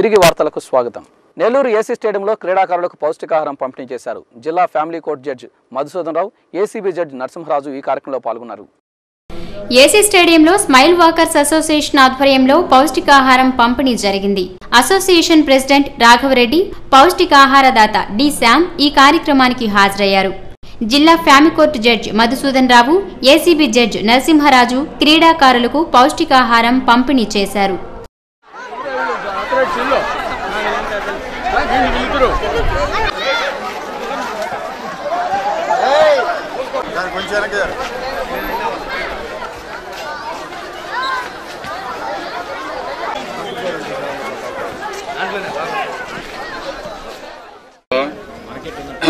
తిరిగి వార్తలకు స్వాగతం. నెల్లూరు ఏసీ స్టేడియంలో క్రీడాకారులకు పౌష్టికాహారం పంపిణీ చేశారు. జిల్లా ఫ్యామిలీ కోర్టు జడ్జి మధుసూదన్ రావు, ఏసీబీ జడ్జి నరసింహరాజు ఈ కార్యక్రమంలో పాల్గొన్నారు. ఏసీ స్టేడియంలో స్మైల్ వాకర్స్ అసోసియేషన్ ఆధ్వర్యంలో పౌష్టికాహారం పంపిణీ జరిగింది. అసోసియేషన్ ప్రెసిడెంట్ రాఘవరెడ్డి, పౌష్టికాహార దాత డి శ్యామ్ ఈ కార్యక్రమానికి హాజరయ్యారు. జిల్లా ఫ్యామిలీ కోర్టు జడ్జి మధుసూదన్ రావు, ఏసీబీ జడ్జి నరసింహరాజు క్రీడాకారులకు పౌష్టికాహారం పంపిణీ చేశారు.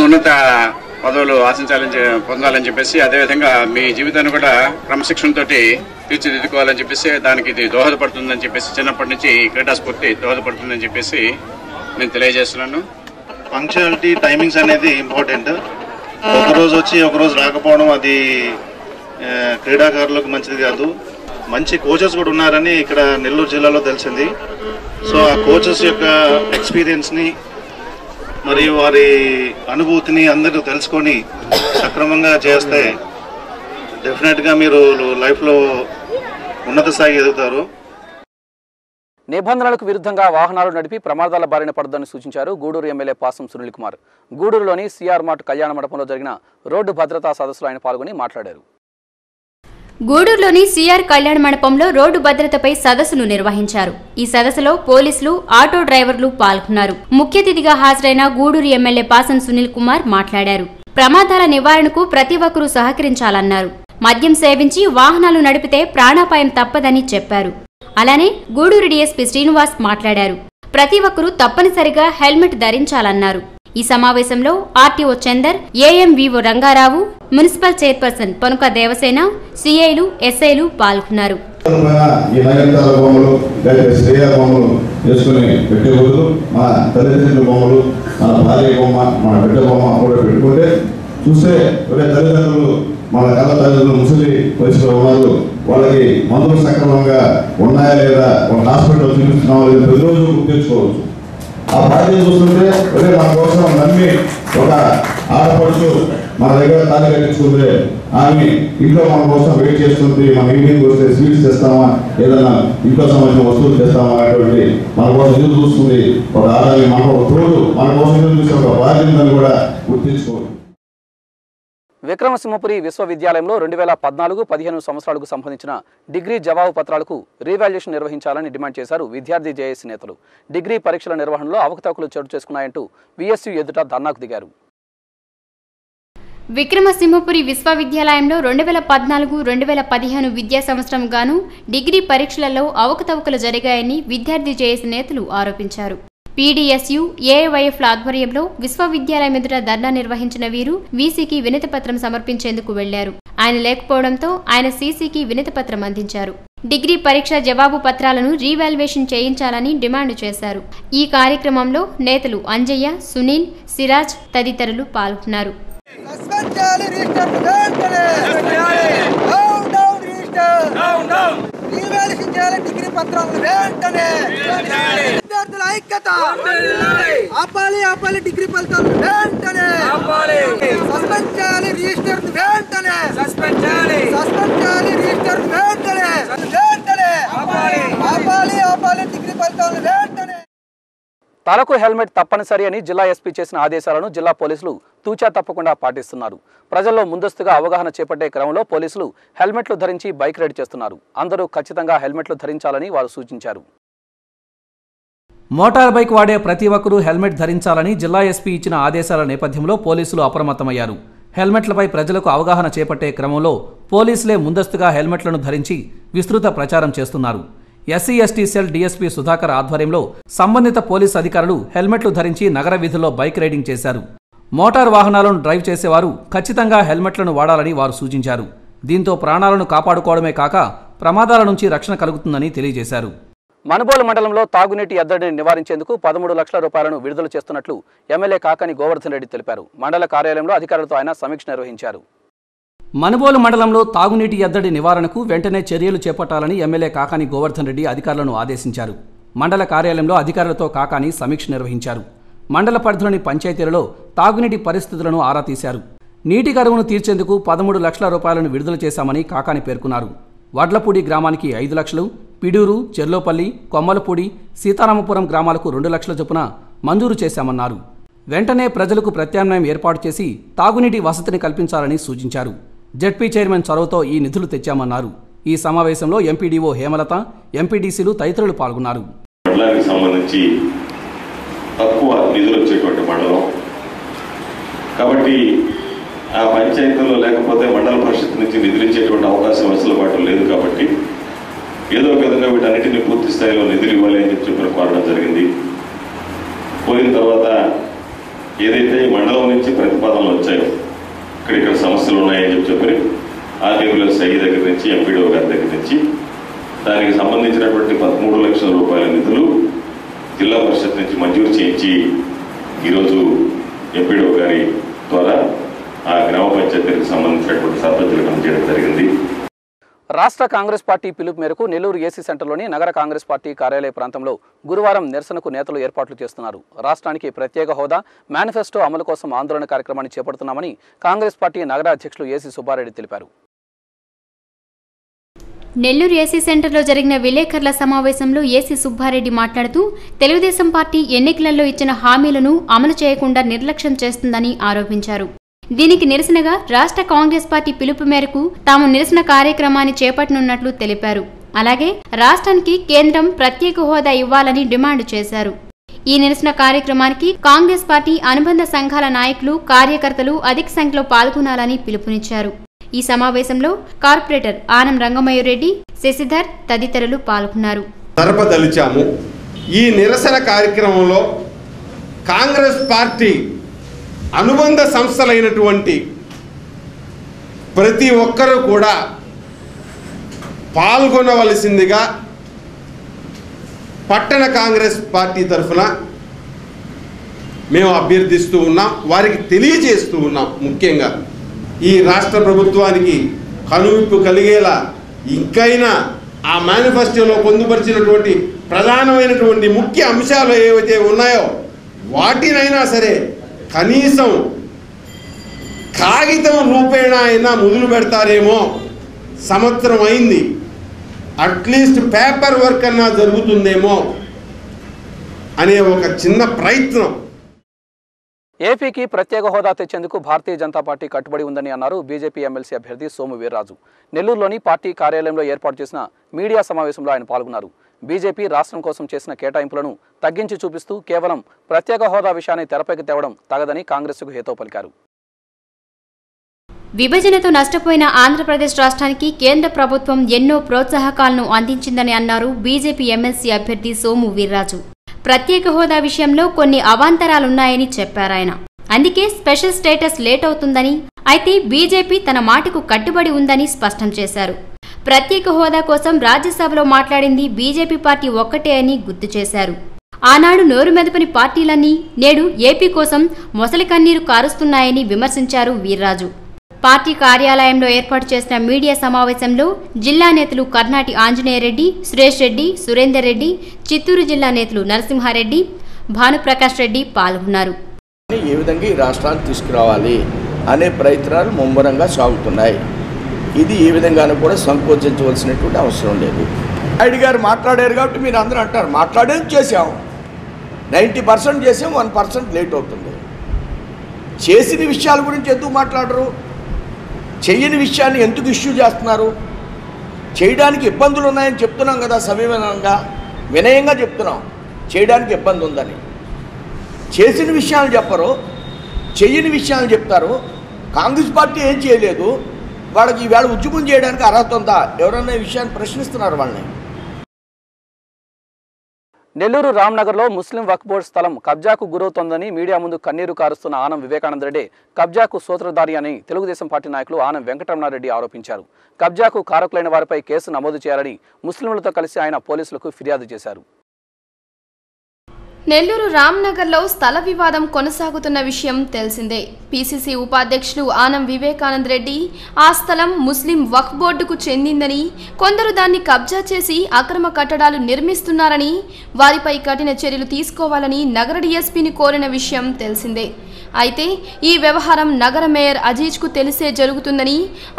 ఉన్నత పదవులు పొందాలని చెప్పేసి, అదేవిధంగా మీ జీవితాన్ని కూడా క్రమశిక్షణతో తీర్చిదిద్దుకోవాలని చెప్పేసి దానికి ఇది దోహదపడుతుందని చెప్పేసి, చిన్నప్పటి నుంచి క్రీడా స్ఫూర్తి దోహదపడుతుందని చెప్పేసి నేను తెలియజేస్తున్నాను. పంక్చువాలిటీ టైమింగ్స్ అనేది ఇంపార్టెంట్. ఒకరోజు వచ్చి ఒకరోజు రాకపోవడం అది క్రీడాకారులకు మంచిది కాదు. మంచి కోచెస్ కూడా ఉన్నారని ఇక్కడ నెల్లూరు జిల్లాలో తెలిసింది. సో ఆ కోచెస్ యొక్క ఎక్స్పీరియన్స్ని మరియు వారి అనుభూతిని అందరూ తెలుసుకొని సక్రమంగా చేస్తే డెఫినెట్గా మీరు లైఫ్లో ఉన్నత స్థాయికి ఎదుగుతారు. నిబంధనలకు విరుద్ధంగా వాహనాలు నడిపి ప్రమాదాల బారిన పడొద్దని సూచించారు గూడూరు ఎమ్మెల్యే పాసం సునీల్ కుమార్. గూడూరులోని సిఆర్ మార్ట్ కళ్యాణ మండపంలో జరిగిన రోడ్డు భద్రతా సదస్సులో ఆయన పాల్గొని మాట్లాడారు. గూడూరులోని సిఆర్ కళ్యాణ మండపంలో రోడ్డు భద్రతపై సదస్సును నిర్వహించారు. ఈ సదస్సులో పోలీసులు, ఆటో డ్రైవర్లు పాల్గొన్నారు. ముఖ్య అతిథిగా హాజరైన గూడూరు ఎమ్మెల్యే పాసం సునీల్ కుమార్ మాట్లాడారు. ప్రమాదాల నివారణకు ప్రతి ఒక్కరూ సహకరించాలన్నారు. మద్యం సేవించి వాహనాలు నడిపితే ప్రాణాపాయం తప్పదని చెప్పారు. అలానే గూడూరు డీఎస్పీ శ్రీనివాస్ మాట్లాడారు. ప్రతి ఒక్కరూ తప్పనిసరిగా హెల్మెట్ ధరించాలన్నారు. ఈ సమావేశంలో RTO Chander, AMVO Rangarao, municipal chairperson Panuka Devasena, సిఐలు, ఎస్ఐలు పాల్గొన్నారు. చూస్తే తల్లిదండ్రులు మన కళ్ళ తల్లిదండ్రులు ముసలి వయసులో ఉన్నారు, వాళ్ళకి మందులు సక్రమంగా ఉన్నాయా లేదా, వాళ్ళ హాస్పిటల్లో చూపిస్తున్నామా లేదా ప్రతిరోజు గుర్తించుకోవచ్చు. ఆ బాధ్యత చూస్తుంటే మన కోసం నమ్మి ఒక ఆడపడుచు మన దగ్గర తాళి కట్టించుకుంటే ఆమె ఇంట్లో మన కోసం వెయిట్ చేస్తుంది. మన ఇంటికి వస్తే స్వీట్స్ తెస్తామా, ఏదైనా ఇంట్లో సంబంధించిన వస్తువులు తెస్తామా అనేటువంటి మన కోసం ఎదురు చూస్తుంది. ఒక ఆడని మన ఒక తోడు మన కోసం ఎదురు చూసే ఒక బాధ్యతను కూడా గుర్తించుకోవాలి. విక్రమసింహపురి విశ్వవిద్యాలయంలో 2014-15 సంవత్సరాలకు సంబంధించిన డిగ్రీ జవాబు పత్రాలకు రీవాల్యుయేషన్ నిర్వహించాలని డిమాండ్ చేశారు విద్యార్థి జేఏసీ నేతలు. డిగ్రీ పరీక్షల నిర్వహణలో అవకతవకలు చోటు చేసుకున్నాయంటూ వీఎస్యూ ఎదుట ధర్నాకు దిగారు. విక్రమసింహపురి విశ్వవిద్యాలయంలో 2014-2015 విద్యా సంవత్సరం గాను డిగ్రీ పరీక్షలలో అవకతవకలు జరిగాయని విద్యార్థి జేఏసీ నేతలు ఆరోపించారు. పీడీఎస్యూ, ఏఐవైఎఫ్ల ఆధ్వర్యంలో విశ్వవిద్యాలయం ఎదుట ధర్నా నిర్వహించిన వీరు వీసీకి వినతిపత్రం సమర్పించేందుకు వెళ్లారు. ఆయన లేకపోవడంతో ఆయన సీసీకి వినతిపత్రం అందించారు. డిగ్రీ పరీక్ష జవాబు పత్రాలను రీవాల్యుయేషన్ చేయించాలని డిమాండ్ చేశారు. ఈ కార్యక్రమంలో నేతలు అంజయ్య, సునీల్, సిరాజ్ తదితరులు పాల్గొన్నారు. డిగ్రీ పత్రాలను వెంటనే విద్యార్థుల ఐక్యత ఆపాలి డిగ్రీ ఫలితాలను వెంటనే సస్పెండ్ చేయాలి, రిజిస్టర్ వెంటనే సస్పెండ్ చేయాలి రిజిస్టర్ వెంటనే ఆపాలి డిగ్రీ ఫలితాలను వెంటనే. తలకు హెల్మెట్ తప్పనిసరి అని జిల్లా ఎస్పీ చేసిన ఆదేశాలను జిల్లా పోలీసులు తూచా తప్పకుండా పాటిస్తున్నారు. ప్రజల్లో ముందస్తుగా అవగాహన చేపట్టే క్రమంలో పోలీసులు హెల్మెట్లు ధరించి బైక్ రైడ్ చేస్తున్నారు. అందరూ ఖచ్చితంగా హెల్మెట్లు ధరించాలని వారు సూచించారు. మోటార్ బైక్ వాడే ప్రతి ఒక్కరూ హెల్మెట్ ధరించాలని జిల్లా ఎస్పీ ఇచ్చిన ఆదేశాల నేపథ్యంలో పోలీసులు అప్రమత్తమయ్యారు. హెల్మెట్లపై ప్రజలకు అవగాహన చేపట్టే క్రమంలో పోలీసులే ముందస్తుగా హెల్మెట్లను ధరించి విస్తృత ప్రచారం చేస్తున్నారు. SC ST cell DSP Sudhakar ఆధ్వర్యంలో సంబంధిత పోలీసు అధికారులు హెల్మెట్లు ధరించి నగర వీధుల్లో బైక్ రైడింగ్ చేశారు. మోటార్ వాహనాలను డ్రైవ్ చేసేవారు ఖచ్చితంగా హెల్మెట్లను వాడాలని వారు సూచించారు. దీంతో ప్రాణాలను కాపాడుకోవడమే కాక ప్రమాదాల నుంచి రక్షణ కలుగుతుందని తెలియజేశారు. మనుబోలు మండలంలో తాగునీటి ఎద్దడిని నివారించేందుకు 13 లక్షల రూపాయలను విడుదల చేస్తున్నట్లు ఎమ్మెల్యే కాకాని గోవర్ధన్ రెడ్డి తెలిపారు. మండల కార్యాలయంలో అధికారులతో ఆయన సమీక్ష నిర్వహించారు. మనుబోలు మండలంలో తాగునీటి ఎద్దడి నివారణకు వెంటనే చర్యలు చేపట్టాలని ఎమ్మెల్యే కాకాని గోవర్ధన్ రెడ్డి అధికారులను ఆదేశించారు. మండల కార్యాలయంలో అధికారులతో కాకాని సమీక్ష నిర్వహించారు. మండల పరిధిలోని పంచాయతీలలో తాగునీటి పరిస్థితులను ఆరా తీశారు. నీటి కరువును తీర్చేందుకు 13 లక్షల రూపాయలను విడుదల చేశామని కాకాని పేర్కొన్నారు. వడ్లపూడి గ్రామానికి 5 లక్షలు, పిడూరు, చెర్లోపల్లి, కొమ్మలపూడి, సీతారామపురం గ్రామాలకు 2 లక్షల చొప్పున మంజూరు చేశామన్నారు. వెంటనే ప్రజలకు ప్రత్యామ్నాయం ఏర్పాటు చేసి తాగునీటి వసతిని కల్పించాలని సూచించారు. జెడ్పీ చైర్మన్ చొరవతో ఈ నిధులు తెచ్చామన్నారు. ఈ సమావేశంలో ఎంపీడీఓ హేమలత, ఎంపీడీసీలు తదితరులు పాల్గొన్నారు. మండలానికి సంబంధించి తక్కువ నిధులు వచ్చేటువంటి మండలం కాబట్టి ఆ పంచాయతీలో లేకపోతే మండల పరిషత్ నుంచి నిధులు ఇచ్చేటువంటి అవకాశం వెసులుబాటు లేదు. కాబట్టి ఏదో ఒక విధంగా వీటన్నిటిని పూర్తి స్థాయిలో నిధులు ఇవ్వాలి అని చెప్పి కోరడం జరిగింది. పోయిన తర్వాత ఏదైతే మండలం నుంచి ప్రతిపాదనలు వచ్చాయో ఇక్కడ సమస్యలు ఉన్నాయని చెప్పి ఆర్డీఓ సై దగ్గర నుంచి ఎంపీడీఓ గారి దగ్గర నుంచి దానికి సంబంధించినటువంటి 13 లక్షల రూపాయల నిధులు జిల్లా పరిషత్ నుంచి మంజూరు చేయించి ఈరోజు ఎంపీడీఓ గారి ద్వారా ఆ గ్రామ పంచాయతీకి సంబంధించినటువంటి సర్పంచులకు అందజేయడం జరిగింది. రాష్ట్ర కాంగ్రెస్ పార్టీ పిలుపు మేరకు నెల్లూరు ఏసీ సెంటర్లోని నగర కాంగ్రెస్ పార్టీ కార్యాలయ ప్రాంతంలో గురువారం నిరసనకు నేతలు ఏర్పాట్లు చేస్తున్నారు. రాష్ట్రానికి ప్రత్యేక హోదా, మేనిఫెస్టో అమలు కోసం ఆందోళన కార్యక్రమాన్ని చేపడుతున్నామని కాంగ్రెస్ పార్టీ నగర అధ్యక్షులు ఏసీ సుబ్బారెడ్డి తెలిపారు. నెల్లూరు ఏసీ సెంటర్లో జరిగిన విలేకరుల సమావేశంలో ఏసీ సుబ్బారెడ్డి మాట్లాడుతూ తెలుగుదేశం పార్టీ ఎన్నికలలో ఇచ్చిన హామీలను అమలు చేయకుండా నిర్లక్ష్యం చేస్తుందని ఆరోపించారు. దీనికి నిరసనగా రాష్ట్ర కాంగ్రెస్ పార్టీ పిలుపు మేరకు తాము నిరసన కార్యక్రమాన్ని చేపట్టనున్నట్లు తెలిపారు. అలాగే రాష్ట్రానికి కేంద్రం ప్రత్యేక హోదా ఇవ్వాలని డిమాండ్ చేశారు. ఈ నిరసన కార్యక్రమానికి కాంగ్రెస్ పార్టీ అనుబంధ సంఘాల నాయకులు, కార్యకర్తలు అధిక సంఖ్యలో పాల్గొనాలని పిలుపునిచ్చారు. ఈ సమావేశంలో కార్పొరేటర్ ఆనం రంగమయ్యరెడ్డి, శశిధర్ తదితరులు పాల్గొన్నారు. జరపదలిచాము. ఈ నిరసన కార్యక్రమంలో కాంగ్రెస్ పార్టీ అనుబంధ సంస్థలైనటువంటి ప్రతి ఒక్కరూ కూడా పాల్గొనవలసిందిగా పట్టణ కాంగ్రెస్ పార్టీ తరఫున మేము అభ్యర్థిస్తూ ఉన్నాం, వారికి తెలియజేస్తూ ఉన్నాం. ముఖ్యంగా ఈ రాష్ట్ర ప్రభుత్వానికి కనువిప్పు కలిగేలా ఇంకైనా ఆ మేనిఫెస్టోలో పొందుపరిచినటువంటి ప్రధానమైనటువంటి ముఖ్య అంశాలు ఏవైతే ఉన్నాయో వాటినైనా సరే కనీసం కాగితం రూపేణ అయినా మొదలు పెడతారేమో. సంవత్సరం అయింది, అట్లీస్ట్ పేపర్ వర్క్ అన్నా జరుగుతుందేమో అనే ఒక చిన్న ప్రయత్నం. ఏపీకి ప్రత్యేక హోదా తెచ్చేందుకు భారతీయ జనతా పార్టీ కట్టుబడి ఉందని అన్నారు బీజేపీ ఎమ్మెల్సీ అభ్యర్థి సోము వీర్రాజు. నెల్లూరులోని పార్టీ కార్యాలయంలో ఏర్పాటు చేసిన మీడియా సమావేశంలో ఆయన పాల్గొన్నారు. బీజేపీ రాష్ట్రం కోసం చేసిన కేటాయింపులను తగ్గించి చూపిస్తూ కేవలం ప్రత్యేక హోదా విషయాన్ని తెరపైకి తేవడం తగదని కాంగ్రెస్కు హితవు పలికారు. విభజనతో నష్టపోయిన ఆంధ్రప్రదేశ్ రాష్ట్రానికి కేంద్ర ప్రభుత్వం ఎన్నో ప్రోత్సాహకాలను అందించిందని అన్నారు బీజేపీ ఎమ్మెల్సీ అభ్యర్థి సోము వీర్రాజు. ప్రత్యేక హోదా విషయంలో కొన్ని అవాంతరాలున్నాయని చెప్పారాయన. అందుకే స్పెషల్ స్టేటస్ లేట్ అవుతుందని, అయితే బీజేపీ తన మాటకు కట్టుబడి ఉందని స్పష్టం చేశారు. ప్రత్యేక హోదా కోసం రాజ్యసభలో మాట్లాడింది బీజేపీ పార్టీ ఒక్కటే అని గుర్తు చేశారు. ఆనాడు నోరు మెదపని పార్టీలన్నీ నేడు ఏపీ కోసం మొసలి కన్నీరు కారుస్తున్నాయని విమర్శించారు వీర్రాజు. పార్టీ కార్యాలయంలో ఏర్పాటు చేసిన మీడియా సమావేశంలో జిల్లా నేతలు కర్నాటి ఆంజనేయరెడ్డి, సురేష్ రెడ్డి, సురేందర్ రెడ్డి, చిత్తూరు జిల్లా నేతలు నరసింహారెడ్డి, భానుప్రకాష్ రెడ్డి పాల్గొన్నారు. ఏ విధంగా ఈ రాష్ట్రాన్ని తీసుకురావాలి అనే ప్రయత్నాలు ముమ్మరంగా సాగుతున్నాయి. ఇది ఏ విధంగానూ కూడా సంకోచించవలసినటువంటి అవసరం లేదు. నాయుడు గారు మాట్లాడారు కాబట్టి మీరు అందరూ అంటారు మాట్లాడేది చేసాం, 90% చేసాం, 1% లేట్ అవుతుంది. చేసిన విషయాల గురించి ఎందుకు మాట్లాడరు? చెయ్యని విషయాన్ని ఎందుకు ఇష్యూ చేస్తున్నారు? చేయడానికి ఇబ్బందులు ఉన్నాయని చెప్తున్నాం కదా, సవివరంగా వినయంగా చెప్తున్నాం చేయడానికి ఇబ్బంది ఉందని. చేసిన విషయాలు చెప్పరు, చెయ్యని విషయాలు చెప్తారు. కాంగ్రెస్ పార్టీ ఏం చేయలేదు, వాళ్ళకి ఈవేళ ఉద్యమం చేయడానికి అర్హత ఉందా? ఎవరన్నా ఈ విషయాన్ని ప్రశ్నిస్తున్నారు వాళ్ళని. నెల్లూరు రామ్నగర్లో ముస్లిం వక్ఫ్ బోర్డు స్థలం కబ్జాకు గురవుతోందని మీడియా ముందు కన్నీరు కారుస్తున్న ఆనం వివేకానందరెడ్డి కబ్జాకు సూత్రధారి అని తెలుగుదేశం పార్టీ నాయకులు ఆనం వెంకటరమణారెడ్డి ఆరోపించారు. కబ్జాకు కారకులైన వారిపై కేసు నమోదు చేయాలని ముస్లింలతో కలిసి ఆయన పోలీసులకు ఫిర్యాదు చేశారు. నెల్లూరు రామ్నగర్లో స్థల వివాదం కొనసాగుతున్న విషయం తెలిసిందే. పీసీసీ ఉపాధ్యక్షులు ఆనం వివేకానంద రెడ్డి ఆ స్థలం ముస్లిం వక్ఫ్ బోర్డుకు చెందిందని, కొందరు దాన్ని కబ్జా చేసి అక్రమ కట్టడాలు నిర్మిస్తున్నారని, వారిపై కఠిన చర్యలు తీసుకోవాలని నగర డీఎస్పీని కోరిన విషయం తెలిసిందే. అయితే ఈ వ్యవహారం నగర మేయర్ అజీజ్కు తెలిసే జరుగుతుందని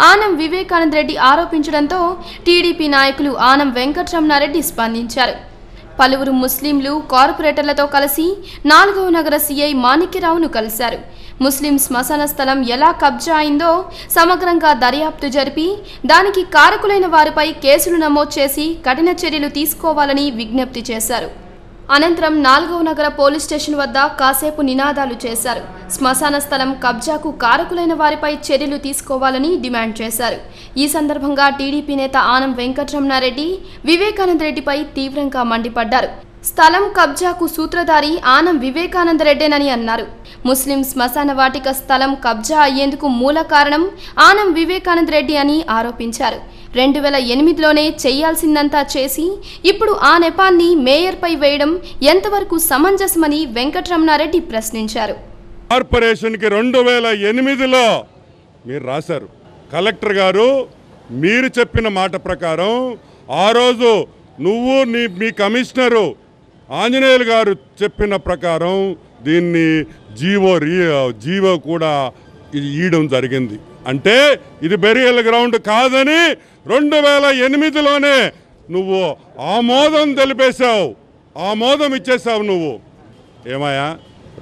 ఆనం వివేకానంద రెడ్డి ఆరోపించడంతో టీడీపీ నాయకులు ఆనం వెంకటరమణారెడ్డి స్పందించారు. పలువురు ముస్లింలు కార్పొరేటర్లతో కలిసి 4వ నగర సీఐ మాణిక్యరావును కలిశారు. ముస్లిం శ్మశాన స్థలం ఎలా కబ్జా అయిందో సమగ్రంగా దర్యాప్తు జరిపి దానికి కారకులైన వారిపై కేసులు నమోదు చేసి కఠిన చర్యలు తీసుకోవాలని విజ్ఞప్తి చేశారు. అనంతరం 4వ నగర పోలీస్ స్టేషన్ వద్ద కాసేపు నినాదాలు చేశారు. శ్మశాన స్థలం కబ్జాకు కారకులైన వారిపై చర్యలు తీసుకోవాలని డిమాండ్ చేశారు. ఈ సందర్భంగా టీడీపీ నేత ఆనం వెంకటరమణారెడ్డి వివేకానంద రెడ్డిపై తీవ్రంగా మండిపడ్డారు. స్థలం కబ్జాకు సూత్రధారి ఆనం వివేకానంద రెడ్డేనని అన్నారు. ముస్లిం శ్మశాన వాటిక స్థలం కబ్జా అయ్యేందుకు మూల కారణం ఆనం వివేకానంద రెడ్డి అని ఆరోపించారు. 2008లోనే చేయాల్సిందంతా చేసి ఇప్పుడు ఆ నెపాన్ని మేయర్పై వేయడం ఎంతవరకు సమంజసమని వెంకటరమణారెడ్డి ప్రశ్నించారు. కార్పొరేషన్కి 2008లో మీరు రాశారు. కలెక్టర్ గారు మీరు చెప్పిన మాట ప్రకారం ఆ రోజు నువ్వు మీ కమిషనరు ఆంజనేయులు గారు చెప్పిన ప్రకారం దీన్ని జీవో కూడా ఇయడం జరిగింది. అంటే ఇది బెరియల్ గ్రౌండ్ కాదని 2008లోనే నువ్వు ఆమోదం తెలిపేశావు, ఆమోదం ఇచ్చేసావు. నువ్వు ఏమయ్యా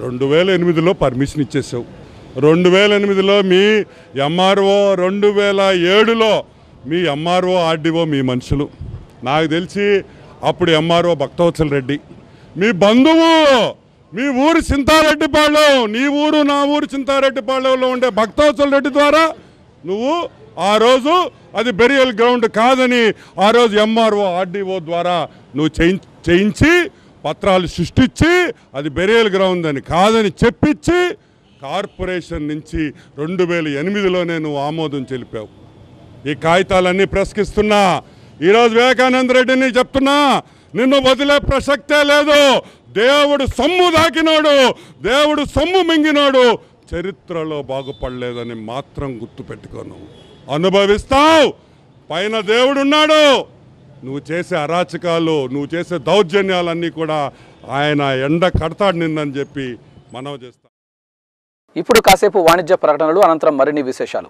2008లో పర్మిషన్ ఇచ్చేసావు, 2008లో మీ ఎంఆర్ఓ, 2007లో మీ ఎంఆర్ఓ ఆర్డీఓ మీ మనుషులు. నాకు తెలిసి అప్పుడు ఎంఆర్ఓ భక్తవత్సల రెడ్డి మీ బంధువు, మీ ఊరు చింతారెడ్డిపాళెం, నీ ఊరు నా ఊరు చింతారెడ్డిపాళెంలో ఉండే భక్తవత్సల రెడ్డి ద్వారా నువ్వు ఆ రోజు అది బెరియల్ గ్రౌండ్ కాదని ఆ రోజు ఎంఆర్ఓ ఆర్డీఓ ద్వారా నువ్వు చేయించి పత్రాలు సృష్టించి అది బెరియల్ గ్రౌండ్ అని కాదని చెప్పించి కార్పొరేషన్ నుంచి 2008లోనే నువ్వు ఆమోదం తెలిపావు. ఈ కాగితాలన్నీ ప్రశ్నిస్తున్నా. ఈరోజు వివేకానంద రెడ్డిని చెప్తున్నా, నిన్ను వదిలే ప్రసక్తే లేదు. దేవుడు సొమ్ము దాకినోడు, దేవుడు సొమ్ము మింగినోడు చరిత్రలో బాగుపడలేదని మాత్రం గుర్తుపెట్టుకోను. అనుభవిస్తావు. పైన దేవుడున్నాడు. నువ్వు చేసే అరాచకాలు, నువ్వు చేసే దౌర్జన్యాలన్నీ కూడా ఆయన ఎండ కడతాడు నిన్నని చెప్పి మనవి చేస్తాను. ఇప్పుడు కాసేపు వాణిజ్య ప్రకటనలు, అనంతరం మరిన్ని విశేషాలు.